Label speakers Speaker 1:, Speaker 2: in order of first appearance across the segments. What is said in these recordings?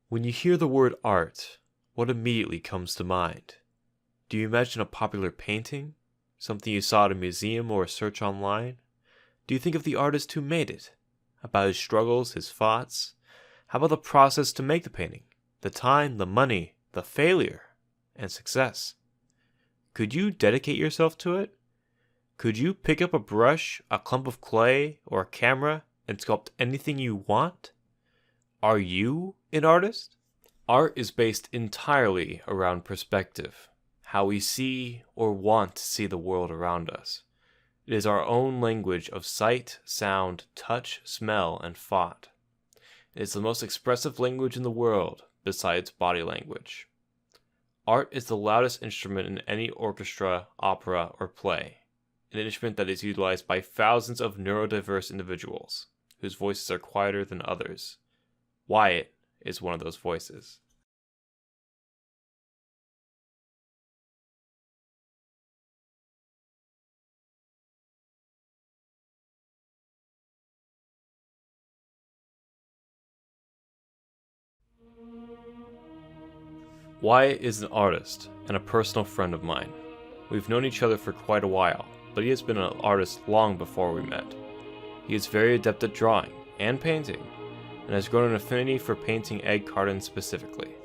Speaker 1: When you hear the word art, what immediately comes to mind? Do you imagine a popular painting? Something you saw at a museum or a search online? Do you think of the artist who made it? About his struggles, his thoughts? How about the process to make the painting? The time, the money, the failure, and success? Could you dedicate yourself to it? Could you pick up a brush, a clump of clay, or a camera and sculpt anything you want? Are you an artist? Art is based entirely around perspective, how we see or want to see the world around us. It is our own language of sight, sound, touch, smell, and thought. It is the most expressive language in the world, besides body language. Art is the loudest instrument in any orchestra, opera, or play, an instrument that is utilized by thousands of neurodiverse individuals, whose voices are quieter than others. Wyatt is one of those voices. Wyatt is an artist and a personal friend of mine. We've known each other for quite a while, but he has been an artist long before we met. He is very adept at drawing and painting, and has grown an affinity for painting egg cartons specifically.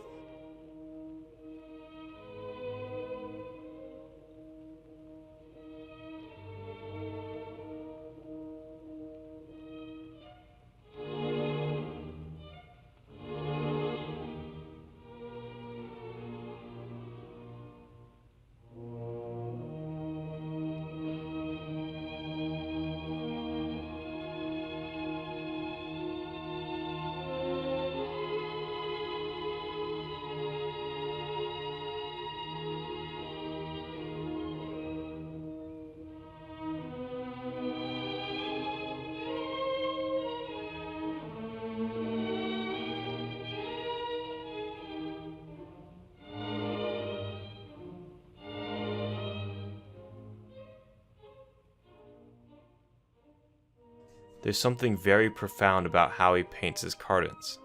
Speaker 1: There's something very profound about how he paints his cartons.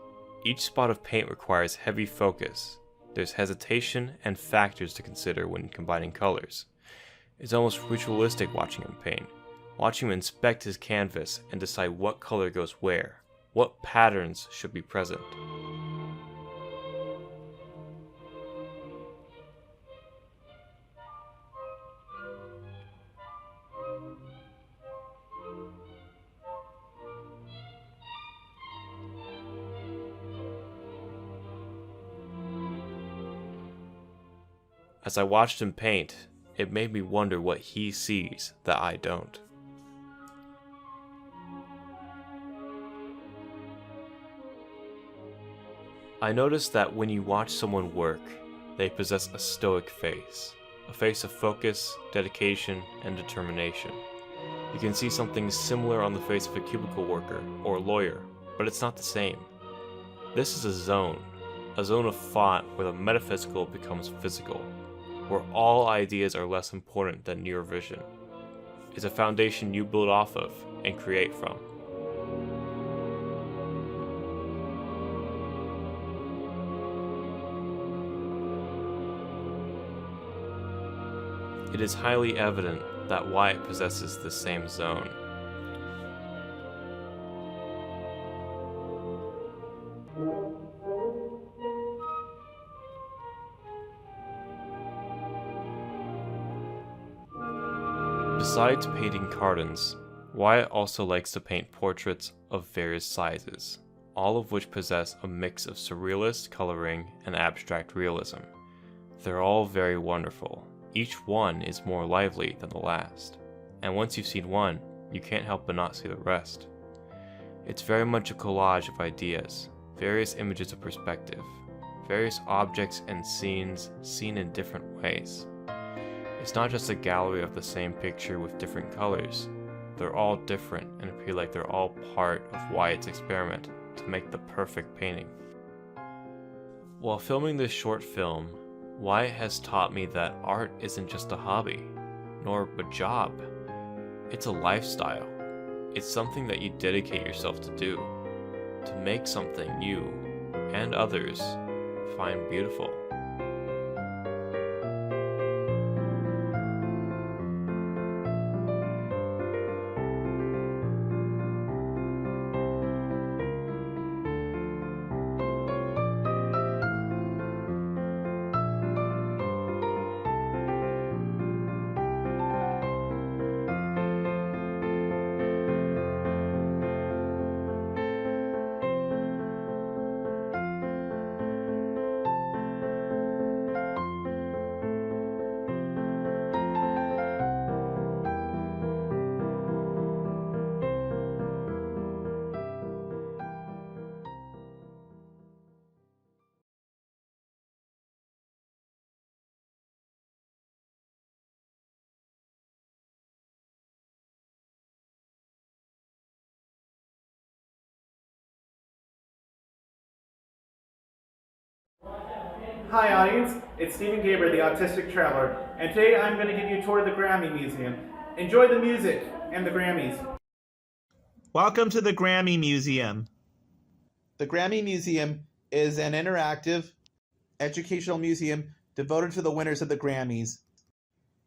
Speaker 1: Each spot of paint requires heavy focus. There's hesitation and factors to consider when combining colors. It's almost ritualistic watching him paint, watching him inspect his canvas and decide what color goes where, what patterns should be present. As I watched him paint, it made me wonder what he sees that I don't. I noticed that when you watch someone work, they possess a stoic face, a face of focus, dedication, and determination. You can see something similar on the face of a cubicle worker or lawyer, but it's not the same. This is a zone of thought where the metaphysical becomes physical, where all ideas are less important than your vision. It's a foundation you build off of and create from. It is highly evident that Wyatt possesses the same zone. Besides painting cartons, Wyatt also likes to paint portraits of various sizes, all of which possess a mix of surrealist coloring and abstract realism. They're all very wonderful. Each one is more lively than the last, and once you've seen one, you can't help but not see the rest. It's very much a collage of ideas, various images of perspective, various objects and scenes seen in different ways. It's not just a gallery of the same picture with different colors. They're all different and appear like they're all part of Wyatt's experiment to make the perfect painting. While filming this short film, Wyatt has taught me that art isn't just a hobby, nor a job. It's a lifestyle. It's something that you dedicate yourself to do. To make something you and others find beautiful.
Speaker 2: Hi audience, it's Gaiber, the Autistic Traveler, and today I'm going to give you a tour of the Grammy Museum. Enjoy the music and the Grammys.
Speaker 3: Welcome to the Grammy Museum. The Grammy Museum is an interactive, educational museum devoted to the winners of the Grammys.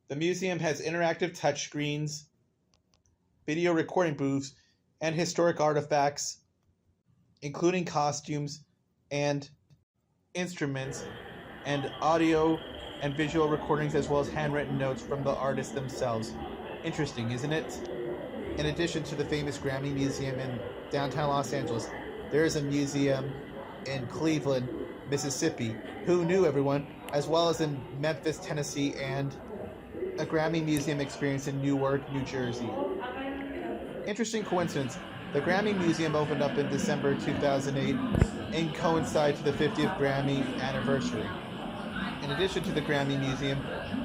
Speaker 3: The museum has interactive touchscreens, video recording booths, and historic artifacts, including costumes and instruments, and audio and visual recordings, as well as handwritten notes from the artists themselves. Interesting, isn't it? In addition to the famous Grammy Museum in downtown Los Angeles, there is a museum in Cleveland, Mississippi. Who knew, everyone? As well as in Memphis, Tennessee, and a Grammy Museum experience in Newark, New Jersey. Interesting coincidence. The Grammy Museum opened up in December 2008 and coincides to the 50th Grammy anniversary. In addition to the Grammy Museum,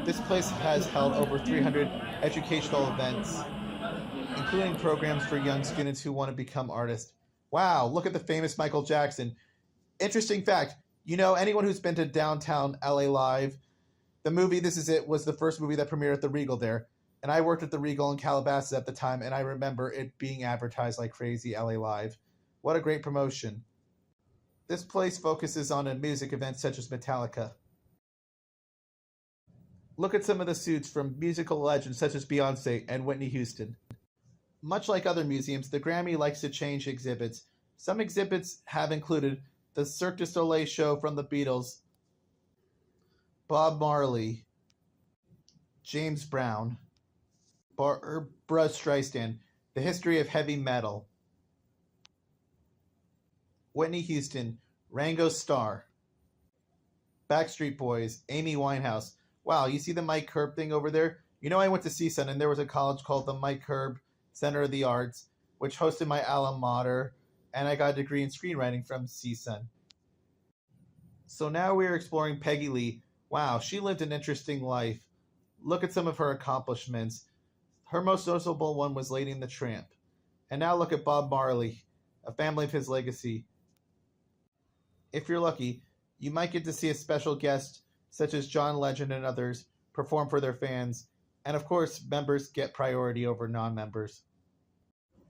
Speaker 3: this place has held over 300 educational events, including programs for young students who want to become artists. Wow, look at the famous Michael Jackson. Interesting fact, you know, anyone who's been to downtown LA Live, the movie This Is It was the first movie that premiered at the Regal there. And I worked at the Regal in Calabasas at the time, and I remember it being advertised like crazy, LA Live. What a great promotion. This place focuses on music events such as Metallica. Look at some of the suits from musical legends such as Beyonce and Whitney Houston. Much like other museums, the Grammy likes to change exhibits. Some exhibits have included the Cirque du Soleil show from the Beatles, Bob Marley, James Brown, Barbra Streisand, the history of heavy metal, Whitney Houston, Ringo Starr, Backstreet Boys, Amy Winehouse. Wow, you see the Mike Herb thing over there? You know, I went to CSUN, and there was a college called the Mike Herb Center of the Arts, which hosted my alma mater, and I got a degree in screenwriting from CSUN. So now we're exploring Peggy Lee. Wow, she lived an interesting life. Look at some of her accomplishments. Her most noticeable one was Lady and the Tramp. And now look at Bob Marley, a family of his legacy. If you're lucky, you might get to see a special guest such as John Legend and others perform for their fans. And of course, members get priority over non-members.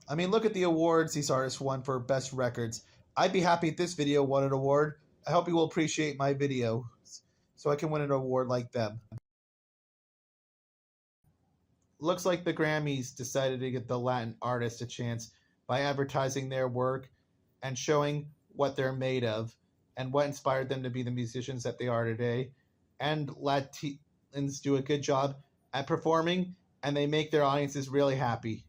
Speaker 3: I mean, look at the awards these artists won for best records. I'd be happy if this video won an award. I hope you will appreciate my videos so I can win an award like them. Looks like the Grammys decided to give the Latin artists a chance by advertising their work and showing what they're made of and what inspired them to be the musicians that they are today. And Latins do a good job at performing, and they make their audiences really happy.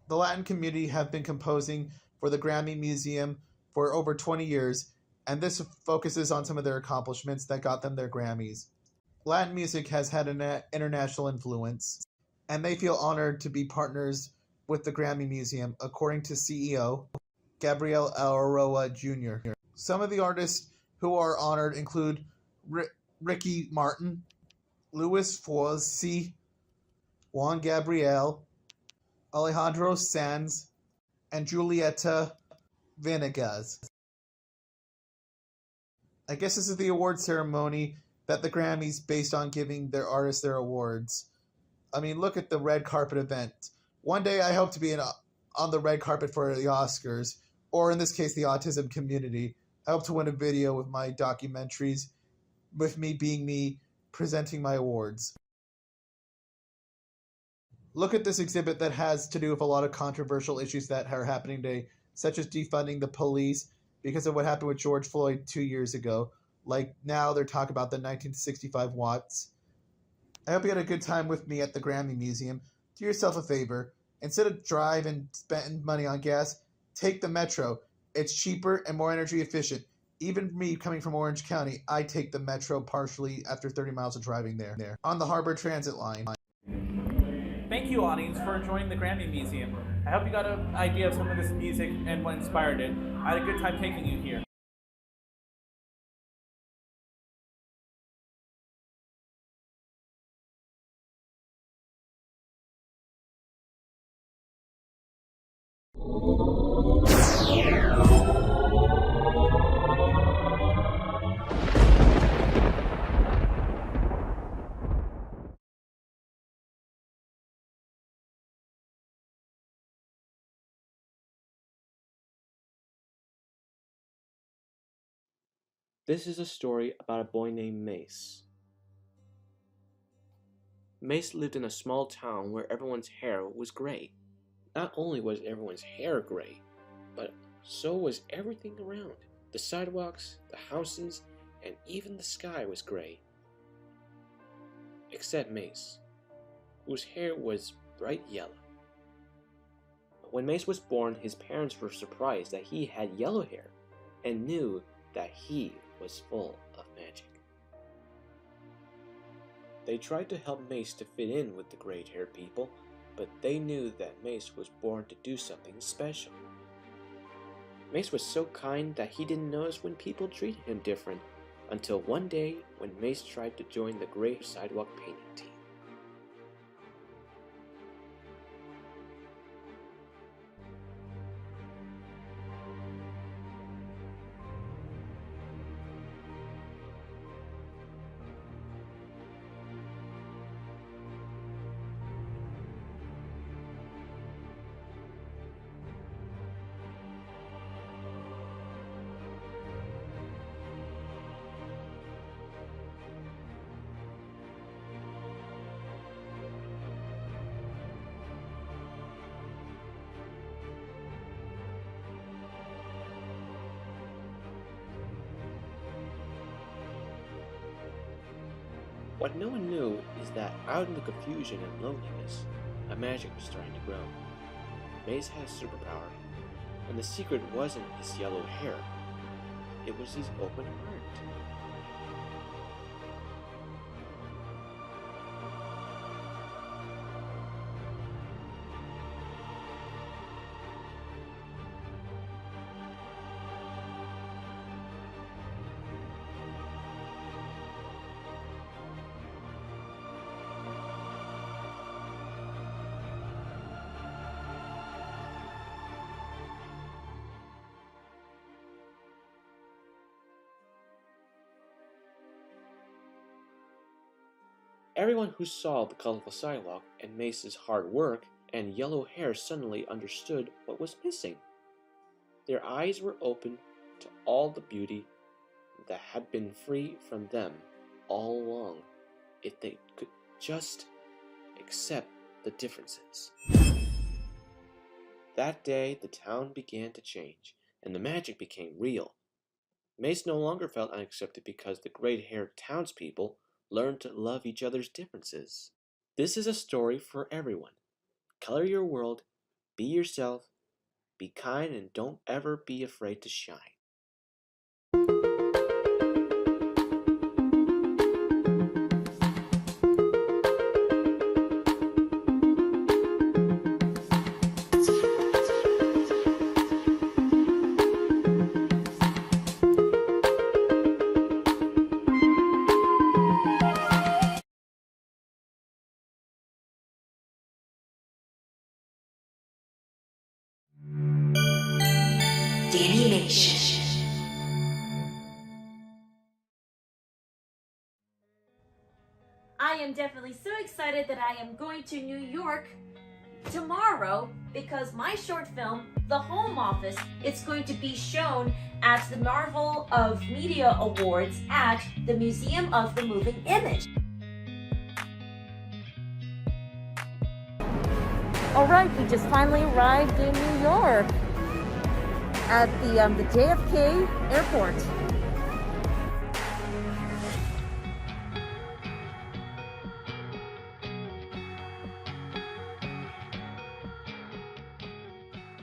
Speaker 3: The Latin community have been composing for the Grammy Museum for over 20 years, and this focuses on some of their accomplishments that got them their Grammys. Latin music has had an international influence, and they feel honored to be partners with the Grammy Museum, according to CEO Gabriel Aroa Jr. Some of the artists who are honored include Ricky Martin, Luis Fonsi, Juan Gabriel, Alejandro Sanz, and Julieta Venegas. I guess this is the award ceremony that the Grammys based on giving their artists their awards. I mean, look at the red carpet event. One day I hope to be on the red carpet for the Oscars, or in this case, the Autism Community. I hope to win a video with my documentaries, with me being me presenting my awards. Look at this exhibit that has to do with a lot of controversial issues that are happening today, such as defunding the police because of what happened with George Floyd 2 years ago. Like now they're talking about the 1965 watts. I hope you had a good time with me at the Grammy Museum. Do yourself a favor. Instead of drive and spend money on gas, take the metro. It's cheaper and more energy efficient. Even me coming from Orange County, I take the metro partially after 30 miles of driving there. On the Harbor Transit line.
Speaker 2: Thank you, audience, for joining the Grammy Museum. I hope you got an idea of some of this music and what inspired it. I had a good time taking you here.
Speaker 4: This is a story about a boy named Mace. Mace lived in a small town where everyone's hair was gray. Not only was everyone's hair gray, but so was everything around. The sidewalks, the houses, and even the sky was gray. Except Mace, whose hair was bright yellow. When Mace was born, his parents were surprised that he had yellow hair and knew that he was full of magic. They tried to help Mace to fit in with the gray-haired people, but they knew that Mace was born to do something special. Mace was so kind that he didn't notice when people treated him different, until one day when Mace tried to join the gray sidewalk painting team. What no one knew is that out in the confusion and loneliness, a magic was starting to grow. Mace had a superpower, and the secret wasn't his yellow hair, it was his open heart. Everyone who saw the colorful sidewalk and Mace's hard work and yellow hair suddenly understood what was missing. Their eyes were open to all the beauty that had been free from them all along, if they could just accept the differences. That day, the town began to change, and the magic became real. Mace no longer felt unaccepted because the gray-haired townspeople learned to love each other's differences. This is a story for everyone. Color your world, be yourself, be kind, and don't ever be afraid to shine.
Speaker 5: I am definitely so excited that I am going to New York tomorrow, because my short film, The Home Office, it's going to be shown at the Marvel of Media Awards at the Museum of the Moving Image. All right, we just finally arrived in New York at the JFK airport.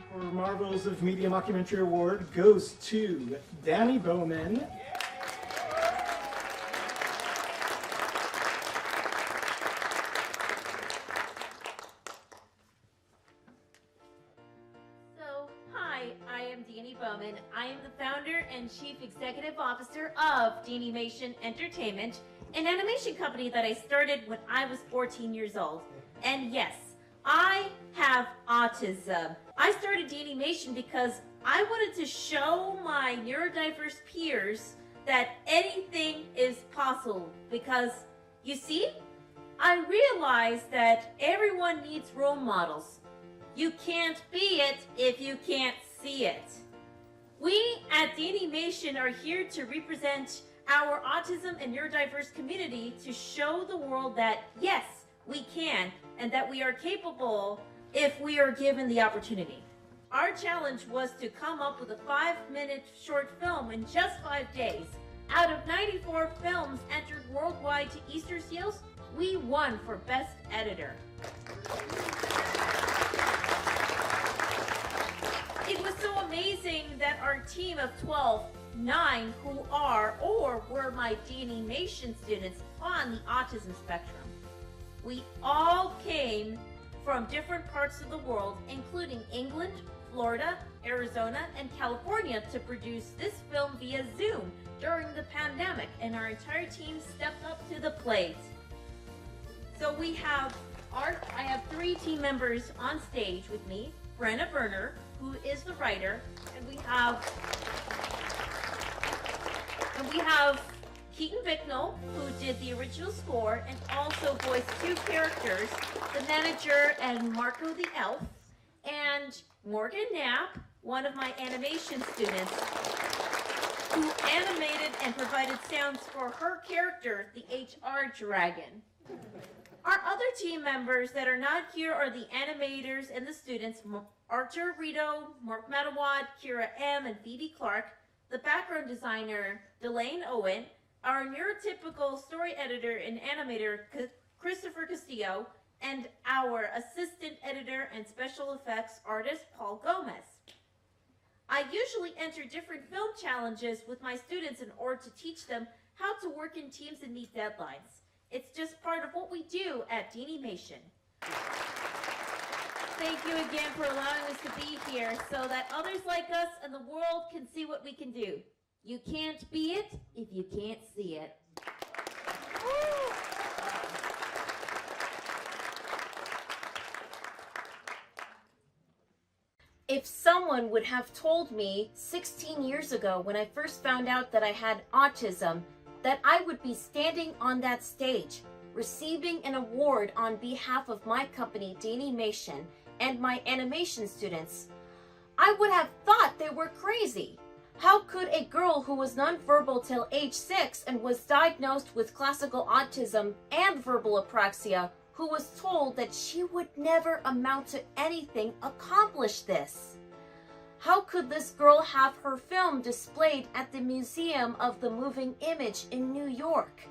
Speaker 6: For Marvels of Media Mockumentary Award goes to Dani Bowman.
Speaker 5: Bowman. I am the founder and chief executive officer of Animation Entertainment, an animation company that I started when I was 14 years old. And yes, I have autism. I started Animation because I wanted to show my neurodiverse peers that anything is possible. Because, you see, I realized that everyone needs role models. You can't be it if you can't see it. We at Animation are here to represent our autism and neurodiverse community to show the world that yes, we can, and that we are capable if we are given the opportunity. Our challenge was to come up with a 5-minute short film in just 5 days. Out of 94 films entered worldwide to Easter seals, we won for Best Editor. It was so amazing that our team of 9 who are or were my Animation students on the autism spectrum. We all came from different parts of the world, including England, Florida, Arizona, and California, to produce this film via Zoom during the pandemic, and our entire team stepped up to the plate. So we have I have 3 team members on stage with me, Brenna Berner, who is the writer, and we have Keaton Bicknell, who did the original score and also voiced 2 characters, the manager and Marco the elf, and Morgan Knapp, one of my animation students, who animated and provided sounds for her character, the HR Dragon. Our other team members that are not here are the animators and the students, Archer Rito, Mark Matawad, Kira M, and Phoebe Clark, the background designer, Delane Owen, our neurotypical story editor and animator, Christopher Castillo, and our assistant editor and special effects artist, Paul Gomez. I usually enter different film challenges with my students in order to teach them how to work in teams and meet deadlines. It's just part of what we do at Animation. Thank you again for allowing us to be here so that others like us and the world can see what we can do. You can't be it if you can't see it. Woo! If someone would have told me 16 years ago when I first found out that I had autism, that I would be standing on that stage, receiving an award on behalf of my company, Animation, and my animation students, I would have thought they were crazy. How could a girl who was nonverbal till age 6 and was diagnosed with classical autism and verbal apraxia, who was told that she would never amount to anything, accomplish this? How could this girl have her film displayed at the Museum of the Moving Image in New York?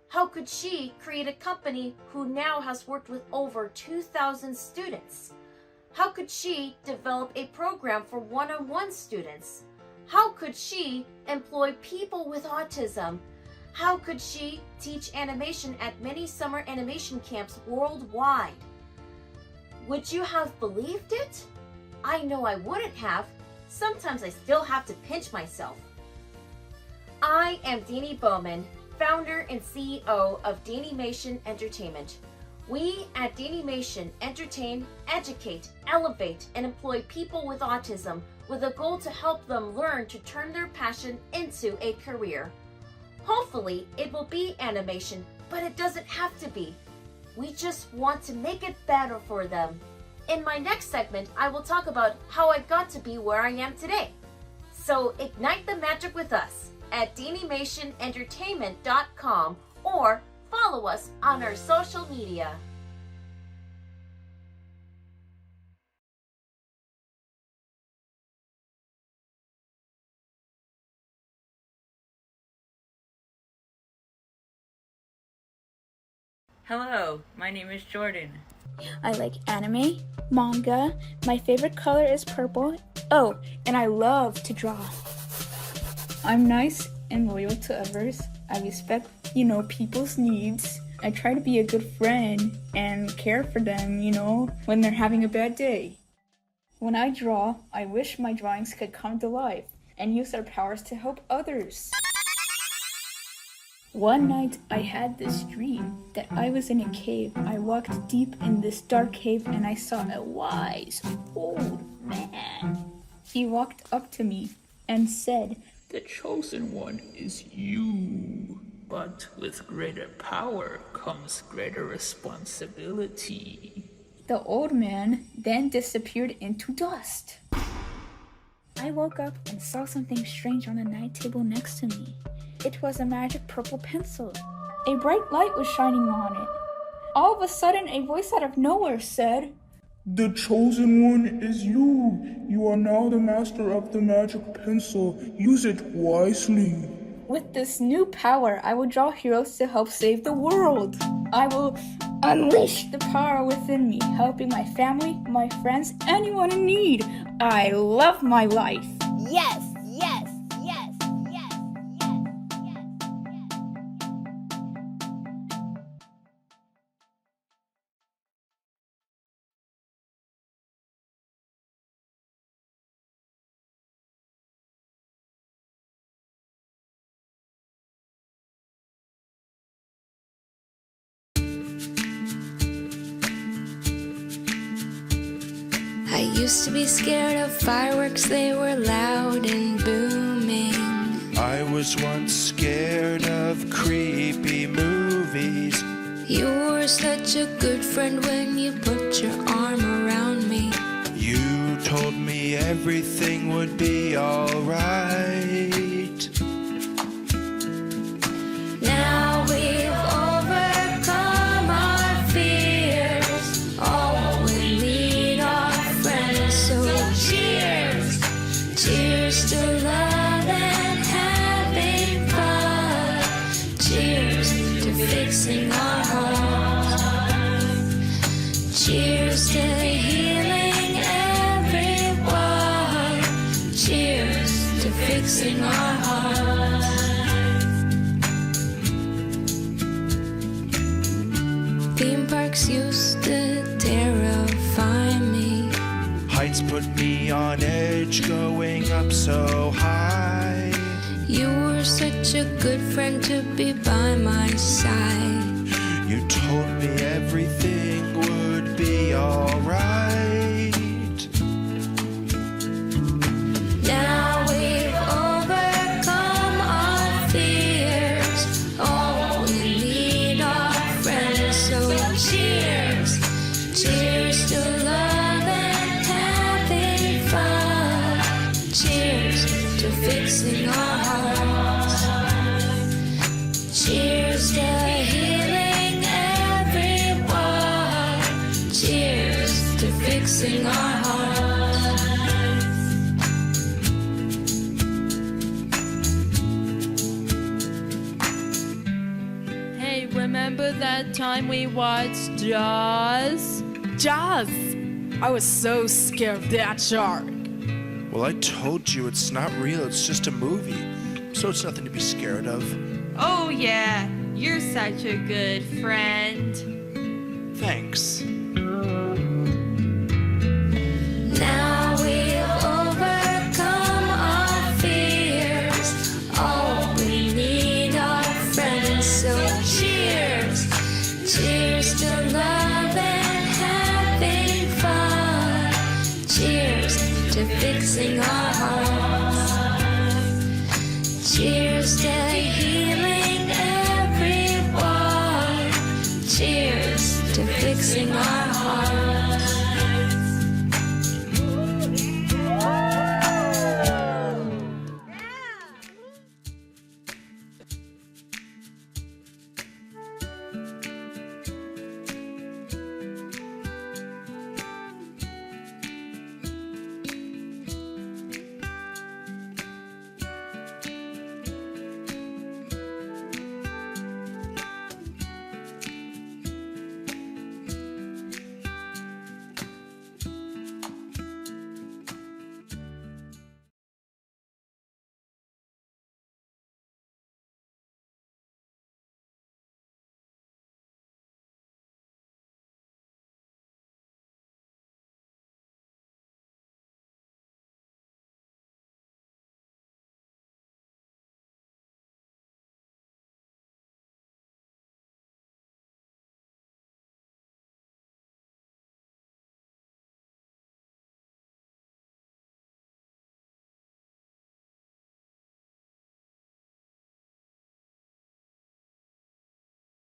Speaker 5: How could she create a company who now has worked with over 2,000 students? How could she develop a program for one-on-one students? How could she employ people with autism? How could she teach animation at many summer animation camps worldwide? Would you have believed it? I know I wouldn't have. Sometimes I still have to pinch myself. I am Dani Bowman, founder and CEO of Animation Entertainment. We at Animation entertain, educate, elevate, and employ people with autism with a goal to help them learn to turn their passion into a career. Hopefully, it will be animation, but it doesn't have to be. We just want to make it better for them. In my next segment, I will talk about how I got to be where I am today. So ignite the magic with us at DanimationEntertainment.com or follow us on our social media.
Speaker 7: Hello, my name is Jordan.
Speaker 8: I like anime, manga, my favorite color is purple. Oh, and I love to draw. I'm nice and loyal to others. I respect, people's needs. I try to be a good friend and care for them, when they're having a bad day. When I draw, I wish my drawings could come to life and use their powers to help others. One night, I had this dream that I was in a cave. I walked deep in this dark cave and I saw a wise old man. He walked up to me and said,
Speaker 9: "The chosen one is you, but with greater power comes greater responsibility."
Speaker 8: The old man then disappeared into dust. I woke up and saw something strange on the night table next to me. It was a magic purple pencil. A bright light was shining on it. All of a sudden, a voice out of nowhere said,
Speaker 10: "The chosen one is you. You are now the master of the magic pencil. Use it wisely."
Speaker 8: With this new power, I will draw heroes to help save the world. I will unleash the power within me, helping my family, my friends, anyone in need. I love my life.
Speaker 11: Yes, yes, yes, yes, yes, yes, yes.
Speaker 12: I used to be scared of fireworks, they were loud and booming.
Speaker 13: I was once scared of creepy movies.
Speaker 12: You were such a good friend when you put your arm around me.
Speaker 13: You told me everything would be alright.
Speaker 12: Now we've overcome our fears. All we need are friends, so cheers. Cheers to love and having fun. Cheers to fixing our hearts. Cheers to healing everyone. Cheers to fixing our hearts. Theme parks used to terrify me.
Speaker 13: Heights put me on edge, going up so high.
Speaker 12: You were such a good friend to be by my side.
Speaker 13: You told me everything would be alright.
Speaker 12: Now we've overcome our fears. All we need are friends, so cheers. Cheers to love and having fun. Cheers to fixing our hearts. Cheers to healing everyone. Cheers to fixing our hearts.
Speaker 14: Hey, remember that time we watched Jaws? Jaws! I was so scared of that shark.
Speaker 13: Well, I told you it's not real, it's just a movie. So it's nothing to be scared of.
Speaker 14: Oh yeah, you're such a good friend.
Speaker 13: Thanks.
Speaker 12: Now we've overcome our fears. All we need are friends, so cheers. Cheers to love and having fun. Cheers to fixing our hearts. Cheers to healing everyone. Cheers to fixing our